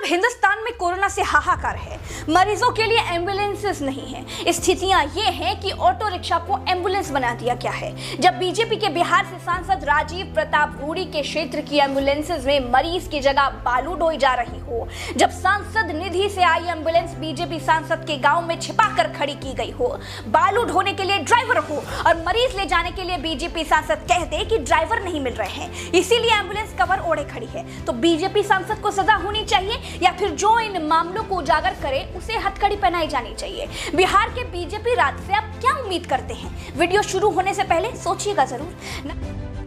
जब हिंदुस्तान में कोरोना से हाहाकार है, मरीजों के लिए एम्बुलेंसेस नहीं है, स्थितियां ये हैं कि ऑटो रिक्शा को एम्बुलेंस बना दिया गया है। जब बीजेपी के बिहार से सांसद राजीव प्रताप रूडी के क्षेत्र की एम्बुलेंसेस में मरीज की जगह बालू ढोई जा रही हो, जब सांसद निधि से आई एम्बुलेंस बीजेपी सांसद के गांव में छिपाकर खड़ी की गई हो, बालू ढोने के लिए ड्राइवर हो और मरीज ले जाने के लिए बीजेपी सांसद कह दे कि ड्राइवर नहीं मिल रहे हैं, इसीलिए एम्बुलेंस कवर ओढ़े खड़ी है, तो बीजेपी सांसद को सजा होनी चाहिए या फिर जो इन मामलों को उजागर करे उसे हथकड़ी पहनाई जानी चाहिए। बिहार के बीजेपी राज से आप क्या उम्मीद करते हैं? वीडियो शुरू होने से पहले सोचिएगा जरूर।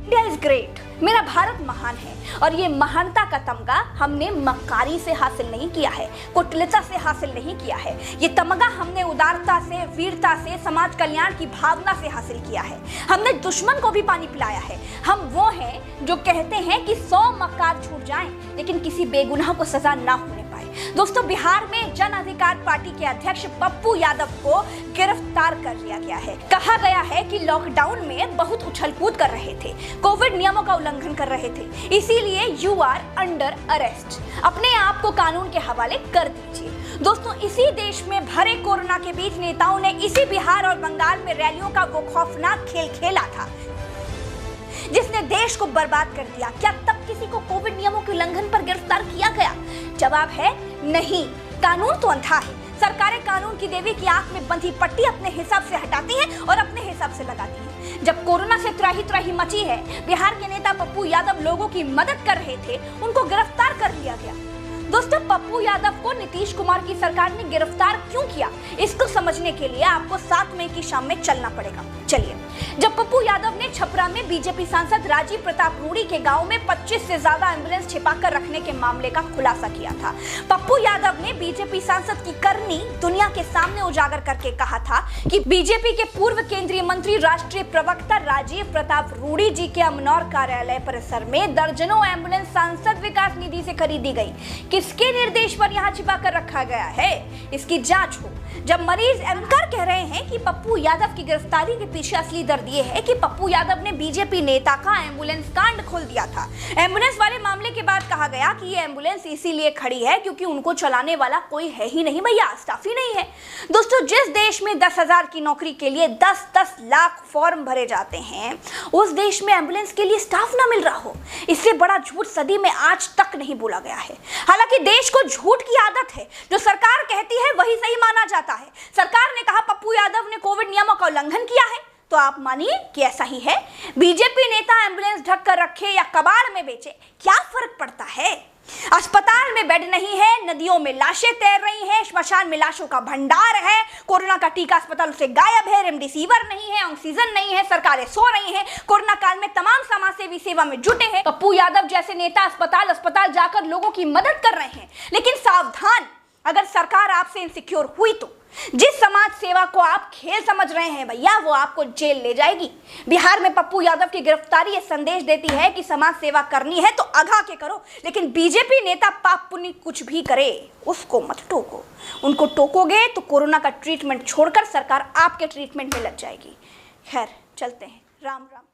इंडिया इज ग्रेट, मेरा भारत महान है और ये महानता का तमगा हमने मक्कारी से हासिल नहीं किया है, कुटिलता से हासिल नहीं किया है। ये तमगा हमने उदारता से, वीरता से, समाज कल्याण की भावना से हासिल किया है। हमने दुश्मन को भी पानी पिलाया है। हम वो हैं जो कहते हैं कि 100 मक्कार छूट जाएं लेकिन किसी बेगुनाह को सजा ना होने पाए। दोस्तों, बिहार में जन अधिकार पार्टी के अध्यक्ष पप्पू यादव को गिरफ्तार कर लिया गया है। कहा गया है कि लॉकडाउन में बहुत उछल-कूद कर रहे थे, कोविड नियमों का उल्लंघन कर रहे थे, इसीलिए यू आर अंडर अरेस्ट। अपने आप को कानून के हवाले कर दीजिए। दोस्तों, इसी देश में भरे कोरोना के बीच नेताओं ने इसी बिहार और बंगाल में रैलियों का वो खौफनाक खेल खेला था जिसने देश को बर्बाद कर दिया। क्या तब किसी को कोविड नियमों के उल्लंघन पर गिरफ्तार किया गया? जवाब है नहीं। कानून तो अंधा है। सरकारें कानून की देवी की आंख में बंधी पट्टी अपने हिसाब से हटाती हैं और अपने हिसाब से लगाती हैं। जब कोरोना से त्राही त्राही मची है, बिहार के नेता पप्पू यादव लोगों की मदद कर रहे थे, उनको गिरफ्तार कर लिया गया। दोस्तों, पप्पू यादव को नीतीश कुमार की सरकार ने गिरफ्तार क्यों किया, इसको समझने के लिए आपको 7 मई की शाम में चलना पड़ेगा। चलिए, जब पप्पू यादव ने छपरा में बीजेपी सांसद राजीव प्रताप रूडी के गांव में 25 से ज्यादा एम्बुलेंस छिपाकर रखने के मामले का खुलासा किया था, पप्पू यादव ने बीजेपी सांसद की करनी दुनिया के सामने उजागर करके कहा था कि बीजेपी के पूर्व केंद्रीय मंत्री, राष्ट्रीय प्रवक्ता राजीव प्रताप रूडी जी के अमनौर कार्यालय परिसर में दर्जनों एम्बुलेंस सांसद विकास निधि से खरीदी गई। किसके निर्देश पर यहाँ छिपा कर रखा गया है, इसकी जांच हो। जब मरीज एंकर कह रहे हैं कि पप्पू यादव की गिरफ्तारी के पीछे असली दर्द ये है कि पप्पू यादव ने बीजेपी नेता का एम्बुलेंस कांड खोल दिया था। एम्बुलेंस वाले मामले के बाद कहा गया कि ये एम्बुलेंस इसीलिए खड़ी है क्योंकि उनको चलाने वाला कोई है ही नहीं भैया, स्टाफ ही नहीं है। दोस्तों, जिस देश में 10,000 की नौकरी के लिए 10-10 लाख फॉर्म भरे जाते हैं, उस देश में एम्बुलेंस के लिए स्टाफ ना मिल रहा हो, इससे बड़ा झूठ सदी में आज तक नहीं बोला गया है। हालांकि देश को झूठ की आदत है, जो सरकार कहती है वही सही माना जाता है। सरकार ने कहा पप्पू यादव ने कोविड नियमों का उल्लंघन किया है, तो आप मानिए कि ऐसा ही है। बीजेपी नेता एम्बुलेंस ढक कर रखे या कबाड़ में बेचे, क्या फर्क पड़ता है? अस्पताल में बेड नहीं है, नदियों में लाशें तैर रही हैं, श्मशान में लाशों का भंडार है, कोरोना का टीका अस्पताल से गायब है, रेमडेसिविर नहीं है, ऑक्सीजन नहीं है, सरकारें सो रही हैं, कोरोना काल में तमाम समाजसेवी सेवा में जुटे हैं। पप्पू यादव जैसे नेता अस्पताल जाकर लोगों की मदद कर रहे हैं, लेकिन सावधान, अगर सरकार आपसे इनसिक्योर हुई तो जिस समाज सेवा को आप खेल समझ रहे हैं भैया, वो आपको जेल ले जाएगी। बिहार में पप्पू यादव की गिरफ्तारी ये संदेश देती है कि समाज सेवा करनी है तो आगा के करो, लेकिन बीजेपी नेता पाप पुण्य कुछ भी करे उसको मत टोको। उनको टोकोगे तो कोरोना का ट्रीटमेंट छोड़कर सरकार आपके ट्रीटमेंट में लग जाएगी। खैर, चलते हैं। राम राम।